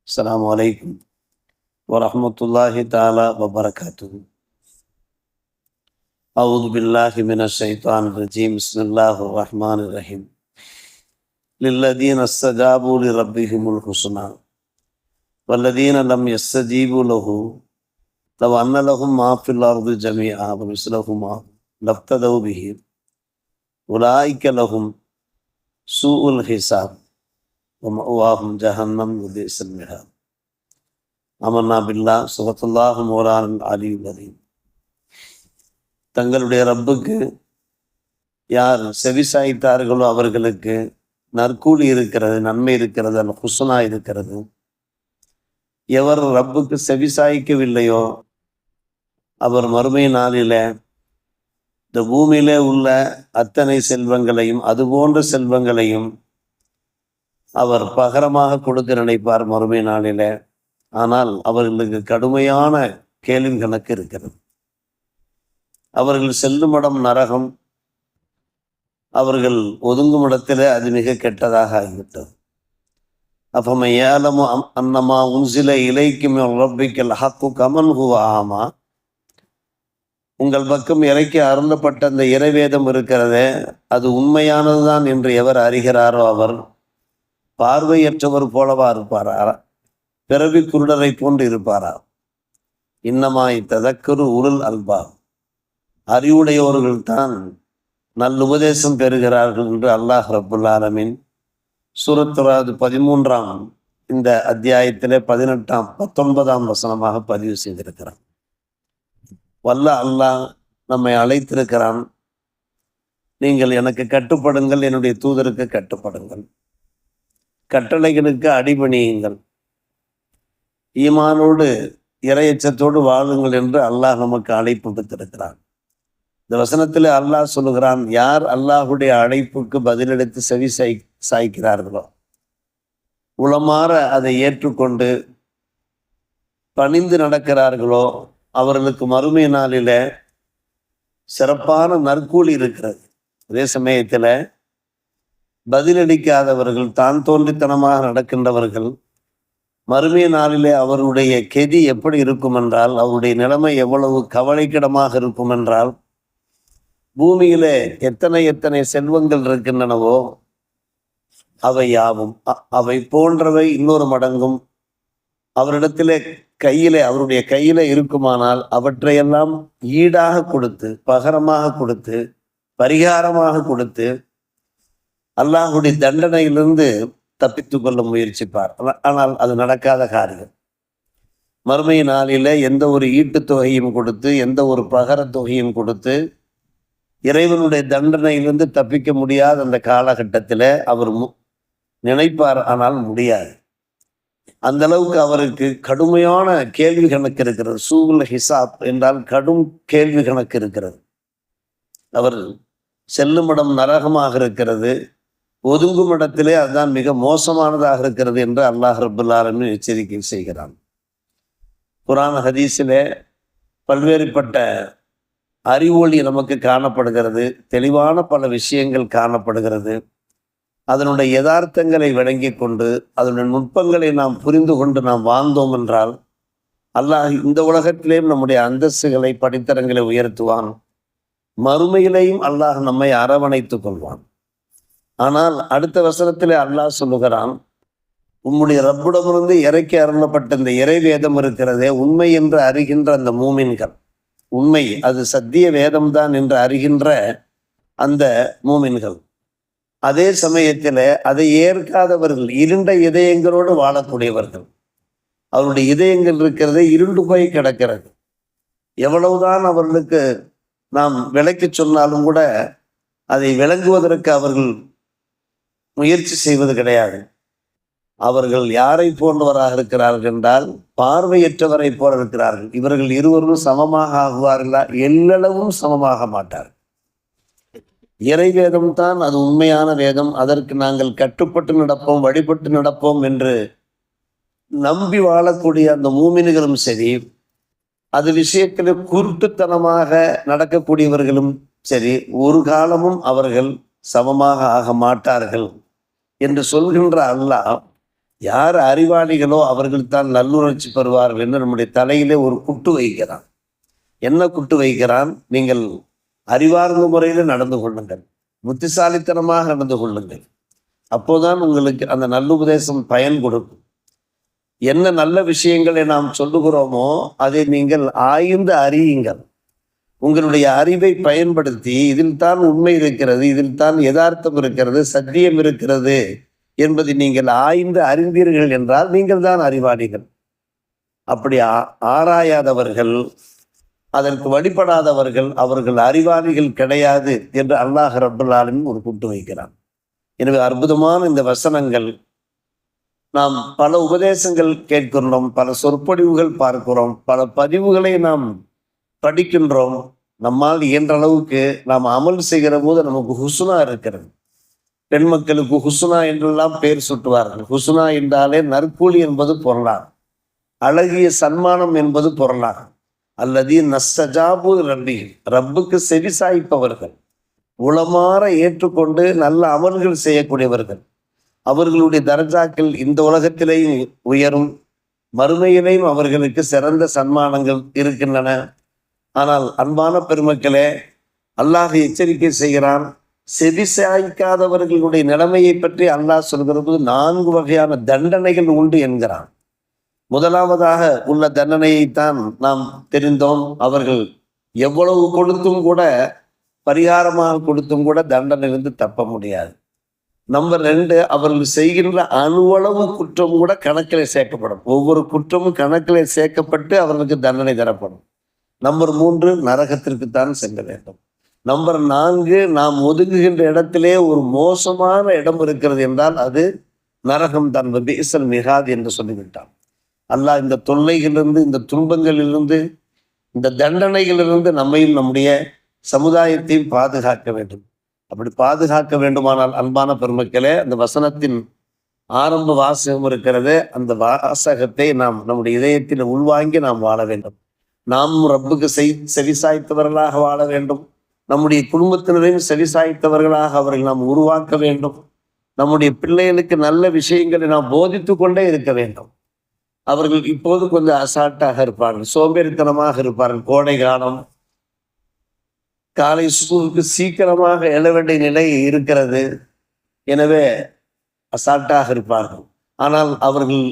அஸ்ஸலாமு அலைக்கும் வரஹ்மத்துல்லாஹி தஆலா வபரகாத்துஹு. அஊது பில்லாஹி மினஷ் ஷைத்தானிர் ரஜீம். பிஸ்மில்லாஹிர் ரஹ்மானிர் ரஹீம். லில்லதீன இஸ்தஜாபு லிரப்பிஹிமுல் ஹுஸ்னா வல்லதீன லம் யஸ்தஜீபு லஹு லவ் அன்ன லஹும் மா ஃபில் அர்தி ஜமீஆ வ மிஸ்லஹு மஅஹு லஃப்ததவு பிஹி உலாயிக லஹும் சூஉல் ஹிசாப் வ மஅவாஹும் ஜஹன்னம் வ பிஸல் மிஹாத். அமன்னா பில்லா சுபத்துல்லாஹு மௌலானல் அலியுல் அலீம். தங்களுடைய ரப்புக்கு யார் செவிசாய்த்தார்களோ அவர்களுக்கு நற்கூலி இருக்கிறது, நன்மை இருக்கிறது, அல்ல ஹுஸ்னா இருக்கிறது. எவர் ரப்புக்கு செவிசாய்க்கவில்லையோ அவர் மறுமை நாளில இந்த பூமியிலே உள்ள அத்தனை செல்வங்களையும் அதுபோன்ற செல்வங்களையும் அவர் பகரமாக கொடுக்க நினைப்பார் மறுமை நாளில. ஆனால் அவர்களுக்கு கடுமையான கேள்வி கணக்கு இருக்கிறது. அவர்கள் செல்லும் இடம் நரகம், அவர்கள் ஒதுங்கும் இடத்திலே அது மிக கெட்டதாக ஆகிவிட்டது. அப்போ ஏலமு அன்னமா உன்சில இலைக்கும் ரப்பிக்கல் ஹக்கு கமன் ஹுவ ஆமா. உங்கள் பக்கம் இறைக்கு அருளப்பட்ட அந்த இறைவேதம் இருக்கிறதே அது உண்மையானதுதான் என்று எவர் அறிகிறாரோ அவர் பார்வையற்றவர் போலவா இருப்பாரா, பிறவி குருடரை போன்று இருப்பாரா? இன்னமாய் ததக்கரு உருள் அல்பா, அறிவுடையோர்கள் தான் நல்லுபதேசம் பெறுகிறார்கள் என்று அல்லாஹ் ரப்புல் ஆலமீன் சூரத்துராது 13ஆம் இந்த அத்தியாயத்திலே 19ஆம் வசனமாக பதிவு செய்திருக்கிறான். வல்ல அல்லாஹ் நம்மை அழைத்திருக்கிறான், நீங்கள் எனக்கு கட்டுப்படுங்கள், என்னுடைய தூதருக்கு கட்டுப்படுங்கள், கட்டளைகளுக்கு அடிபணியுங்கள், ஈமானோடு இறையச்சத்தோடு வாழுங்கள் என்று அல்லாஹ் நமக்கு அழைப்பு விடுத்திருக்கிறான். இந்த வசனத்தில் அல்லாஹ் சொல்லுகிறான், யார் அல்லாஹுடைய அழைப்புக்கு பதிலளித்து செவி சாய்க்கிறார்களோ, உளமாற அதை ஏற்றுக்கொண்டு பணிந்து நடக்கிறார்களோ அவர்களுக்கு மறுமை நாளில சிறப்பான நற்கூலி இருக்கிறது. அதே சமயத்தில் பதிலளிக்காதவர்கள், தான் தோன்றித்தனமாக நடக்கின்றவர்கள், மறுமை நாளிலே அவருடைய கெதி எப்படி இருக்கும் என்றால், அவருடைய நிலைமை எவ்வளவு கவலைக்கிடமாக இருக்கும் என்றால், பூமியிலே எத்தனை எத்தனை செல்வங்கள் இருக்கின்றனவோ அவை யாவும் அவை போன்றவை இன்னொரு மடங்கும் அவரிடத்திலே அவருடைய கையில இருக்குமானால் அவற்றையெல்லாம் ஈடாக கொடுத்து, பகரமாக கொடுத்து, பரிகாரமாக கொடுத்து அல்லாஹுடைய தண்டனையிலிருந்து தப்பித்து கொள்ள முயற்சிப்பார். ஆனால் அது நடக்காத காரியம். மறுமை நாளில எந்த ஒரு ஈட்டுத் தொகையும் கொடுத்து, எந்த ஒரு பகர தொகையும் கொடுத்து இறைவனுடைய தண்டனையிலிருந்து தப்பிக்க முடியாத அந்த காலகட்டத்தில் அவர் நினைப்பார், ஆனால் முடியாது. அந்த அளவுக்கு அவருக்கு கடுமையான கேள்வி கணக்கு இருக்கிறது. சூகுல் ஹிசாப் என்றால் கடும் கேள்வி கணக்கு இருக்கிறது. அவர் செல்லும் இடம் நரகமாக இருக்கிறது, ஒதுங்கும் இடத்திலே அதுதான் மிக மோசமானதாக இருக்கிறது என்று அல்லாஹ் ரப்புல் ஆலமீன் எச்சரிக்கை செய்கிறான். குர்ஆன் ஹதீஸிலே பல்வேறுபட்ட அறிவொளி நமக்கு காணப்படுகிறது, தெளிவான பல விஷயங்கள் காணப்படுகிறது. அதனுடைய யதார்த்தங்களை விளங்கி கொண்டு அதனுடைய நுட்பங்களை நாம் புரிந்து கொண்டு நாம் வாழ்ந்தோம் என்றால் அல்லாஹ் இந்த உலகத்திலேயும் நம்முடைய அந்தஸ்துகளை, படித்தரங்களை உயர்த்துவான், மறுமையிலேயும் அல்லாஹ் நம்மை அரவணைத்து கொள்வான். ஆனால் அடுத்த வசனத்திலே அல்லாஹ் சொல்லுகிறான், உம்முடைய ரப்பிடமிருந்து இறைக்கு அருளப்பட்ட இந்த இறை வேதம் இருக்கிறதே உண்மை என்று அறிகின்ற அந்த மூமின்கள், உண்மை அது சத்திய வேதம்தான் என்று அறிகின்ற அந்த மூமின்கள், அதே சமயத்தில் அதை ஏற்காதவர்கள், இருண்ட இதயங்களோடு வாழக்கூடியவர்கள், அவருடைய இதயங்கள் இருக்கிறது இருண்டு போய் கிடக்கிறது. எவ்வளவுதான் அவர்களுக்கு நாம் விளக்கி சொன்னாலும் கூட அதை விளங்குவதற்கு அவர்கள் முயற்சி செய்வது கிடையாது. அவர்கள் யாரை போன்றவராக இருக்கிறார்கள் என்றால் பார்வையற்றவரை போல இருக்கிறார்கள். இவர்கள் இருவரும் சமமாக ஆகுவார்களா? எல்லளவும் சமமாக மாட்டார். இறை வேதம் தான் அது உண்மையான வேதம், அதற்கு நாங்கள் கட்டுப்பட்டு நடப்போம், வழிபட்டு நடப்போம் என்று நம்பி வாழக்கூடிய அந்த மூமின்களும் சரி, அது விஷயத்தில் குருட்டுத்தனமாக நடக்கக்கூடியவர்களும் சரி, ஒரு காலமும் அவர்கள் சமமாக ஆக மாட்டார்கள் என்று சொல்கின்ற அல்லாஹ் யார் அறிவாளிகளோ அவர்கள் தான் நல்லுணர்ச்சி பெறுவார்கள் என்று நம்முடைய தலையிலே ஒரு குட்டு வைக்கிறான். என்ன குட்டு வைக்கிறான்? நீங்கள் அறிவார்ந்த முறையில் நடந்து கொள்ளுங்கள், புத்திசாலித்தனமாக நடந்து கொள்ளுங்கள், அப்போதான் உங்களுக்கு அந்த நல்லுபதேசம் பயன் கொடுக்கும். என்ன நல்ல விஷயங்களை நாம் சொல்லுகிறோமோ அதை நீங்கள் ஆய்ந்து அறியுங்கள். உங்களுடைய அறிவை பயன்படுத்தி இதில் தான் உண்மை இருக்கிறது, இதில் தான் யதார்த்தம் இருக்கிறது, சத்தியம் இருக்கிறது என்பதை நீங்கள் ஆய்ந்து அறிந்தீர்கள் என்றால் நீங்கள் தான் அறிவாளிகள். அப்படி ஆராயாதவர்கள், அதற்கு வழிபடாதவர்கள், அவர்கள் அறிவாளிகள் கிடையாது என்று அல்லாஹ் ரப்பல் ஆலமீன் ஒரு கூட்டு வைக்கிறான். எனவே அற்புதமான இந்த வசனங்கள், நாம் பல உபதேசங்கள் கேட்கின்றோம், பல சொற்பொழிவுகள் பார்க்கிறோம், பல பதிவுகளை நாம் படிக்கின்றோம். நம்மால் இயன்ற அளவுக்கு நாம் அமல் செய்கிற போது நமக்கு ஹுஸ்னா இருக்கிறது. பெண் மக்களுக்கு ஹுஸ்னா என்றெல்லாம் பெயர் சுட்டுவார்கள். ஹுஸ்னா என்றாலே நற்கூலி என்பது பொருளாகும், அழகிய சன்மானம் என்பது பொருளாகும். அல்லது நஸ்ஸஜாபு ரப்பி, ரப்புக்கு செவி சாய்ப்பவர்கள், உளமாற ஏற்றுக்கொண்டு நல்ல அமல்கள் செய்யக்கூடியவர்கள், அவர்களுடைய தரஜாக்கள் இந்த உலகத்திலேயும் உயரும், மறுமையிலேயும் அவர்களுக்கு சிறந்த சன்மானங்கள் இருக்கின்றன. ஆனால் அன்பான பெருமக்களே, அல்லாஹ் எச்சரிக்கை செய்கிறான். செவி சாய்க்காதவர்களுடைய நிலைமையை பற்றி அல்லாஹ் சொல்கிறது 4 வகையான தண்டனைகள் உண்டு என்கிறான். முதலாவதாக உள்ள தண்டனையைத்தான் நாம் தெரிந்தோம். அவர்கள் எவ்வளவு கொடுத்தும் கூட, பரிகாரமாக கொடுத்தும் கூட தண்டனையிலிருந்து தப்ப முடியாது. நம்பர் 2, அவர்கள் செய்கின்ற அணுவளவு குற்றம் கூட கணக்கில் சேர்க்கப்படும். ஒவ்வொரு குற்றமும் கணக்கில் சேர்க்கப்பட்டு அவர்களுக்கு தண்டனை தரப்படும். நம்பர் 3, நரகத்திற்குத்தான் செல்ல வேண்டும். நம்பர் 4, நாம் ஒதுங்குகின்ற இடத்திலே ஒரு மோசமான இடம் இருக்கிறது என்றால் அது நரகம் தான். பீசல் மிகாது என்று சொல்லிவிட்டான். அல்லாஹ் இந்த தொல்லைகளிலிருந்து, இந்த துன்பங்களிலிருந்து, இந்த தண்டனைகளிலிருந்து நம்மையும் நம்முடைய சமுதாயத்தையும் பாதுகாக்க வேண்டும். அப்படி பாதுகாக்க வேண்டுமானால் அன்பான பெருமக்களே, அந்த வசனத்தின் ஆரம்ப வாசகம் இருக்கிறது, அந்த வாசகத்தை நாம் நம்முடைய இதயத்தில் உள்வாங்கி நாம் வாழ வேண்டும். நாம் ரப்புக்கு செவிசாய்த்தவர்களாக வாழ வேண்டும். நம்முடைய குடும்பத்தினரையும் செவிசாய்த்தவர்களாக அவர்களை நாம் உருவாக்க வேண்டும். நம்முடைய பிள்ளைகளுக்கு நல்ல விஷயங்களை நாம் போதித்து கொண்டே இருக்க வேண்டும். அவர்கள் இப்போது கொஞ்சம் அசால்ட்டாக இருப்பார்கள், சோம்பேறித்தனமாக இருப்பார்கள். கோடை காலம், காலை ஸ்கூலுக்கு சீக்கிரமாக எழ வேண்டிய நிலை இருக்கிறது. எனவே அசால்ட்டாக இருப்பார்கள். ஆனால் அவர்கள்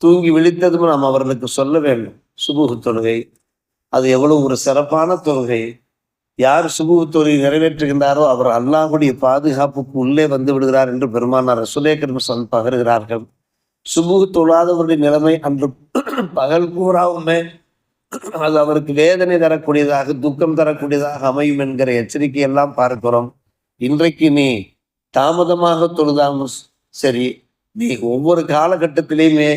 தூங்கி விழித்ததும் நாம் அவர்களுக்கு சொல்ல வேண்டும், சுபுஹ் தொழுகை அது எவ்வளவு ஒரு சிறப்பான தொழுகை. யார் சுபுஹ் தொழுகை நிறைவேற்றுகின்றாரோ அவர் அல்லாஹ்வுடைய பாதுகாப்புக்கு உள்ளே வந்து விடுகிறார் என்று பெருமானார் ரசூலே கரீம் பகருகிறார்கள். சுபுஹ் தொழாதவருடைய நிலைமை அன்று பகல் பூராவுமே அது அவருக்கு வேதனை தரக்கூடியதாக, துக்கம் தரக்கூடியதாக அமையும் என்கிற எச்சரிக்கை எல்லாம் பார்க்கிறோம். இன்றைக்கு நீ தாமதமாக தொழுதாலும் சரி, நீ ஒவ்வொரு காலகட்டத்திலையுமே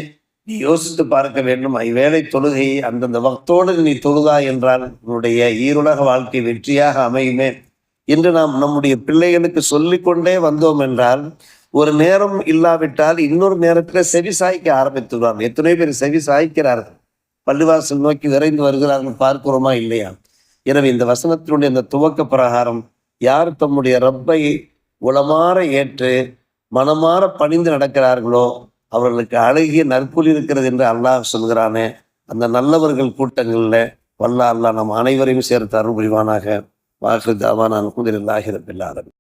நீ யோசித்து பார்க்க வேண்டும். இவ்வேளை தொழுகையை அந்தந்த வக்தோடு நீ தொழுதா என்றால் உன்னுடைய ஈருலக வாழ்க்கை வெற்றியாக அமையுமே. இன்று நாம் நம்முடைய பிள்ளைகளுக்கு சொல்லிக்கொண்டே வந்தோம் என்றால், ஒரு நேரம் இல்லாவிட்டால் இன்னொரு நேரத்தில் செவி சாய்க்க ஆரம்பித்துள்ளார்கள். எத்தனை பேர் செவி சாய்க்கிறார்கள், பள்ளிவாசல் நோக்கி விரைந்து வருகிறார்கள், பார்க்கிறோமா இல்லையா? எனவே இந்த வசனத்தினுடைய இந்த துவக்க பிரகாரம் யார் தம்முடைய ரப்பை உளமாற ஏற்று மனமாற பணிந்து நடக்கிறார்களோ அவர்களுக்கு அழகிய நற்கூலி இருக்கிறது என்று அல்லாஹ் சொல்கிறானே. அந்த நல்லவர்கள் கூட்டங்களில் வல்ல அல்லாஹ் நம் அனைவரையும் சேர்த்து அருள் புரிவானாக. வாஹிரு தாவானா அல்ஹம்துலில்லாஹி ரப்பில் ஆலமீன்.